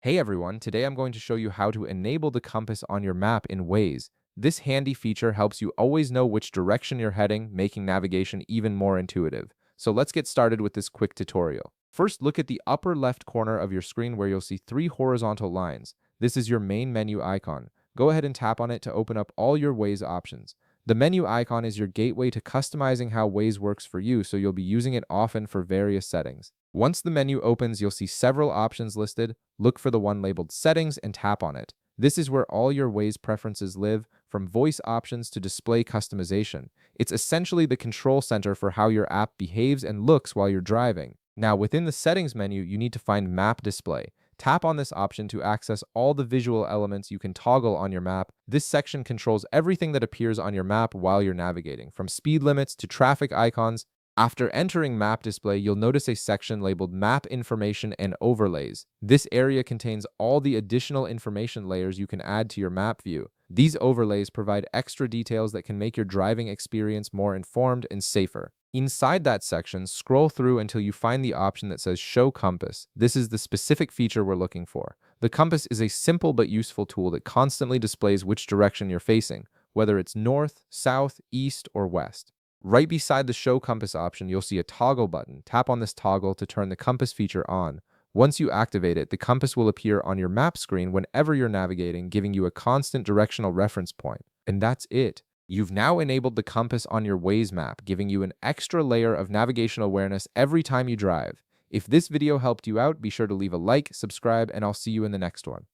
Hey everyone, today I'm going to show you how to enable the compass on your map in Waze. This handy feature helps you always know which direction you're heading, making navigation even more intuitive. So let's get started with this quick tutorial. First, look at the upper left corner of your screen where you'll see three horizontal lines. This is your main menu icon. Go ahead and tap on it to open up all your Waze options. The menu icon is your gateway to customizing how Waze works for you, so you'll be using it often for various settings. Once the menu opens, you'll see several options listed. Look for the one labeled Settings and tap on it. This is where all your Waze preferences live, from voice options to display customization. It's essentially the control center for how your app behaves and looks while you're driving. Now, within the Settings menu, you need to find Map Display. Tap on this option to access all the visual elements you can toggle on your map. This section controls everything that appears on your map while you're navigating, from speed limits to traffic icons. After entering Map Display, you'll notice a section labeled Map Information and Overlays. This area contains all the additional information layers you can add to your map view. These overlays provide extra details that can make your driving experience more informed and safer. Inside that section, scroll through until you find the option that says Show Compass. This is the specific feature we're looking for. The compass is a simple but useful tool that constantly displays which direction you're facing, whether it's north, south, east, or west. Right beside the Show Compass option, you'll see a toggle button. Tap on this toggle to turn the compass feature on. Once you activate it, the compass will appear on your map screen whenever you're navigating, giving you a constant directional reference point. And that's it. You've now enabled the compass on your Waze map, giving you an extra layer of navigational awareness every time you drive. If this video helped you out, be sure to leave a like, subscribe, and I'll see you in the next one.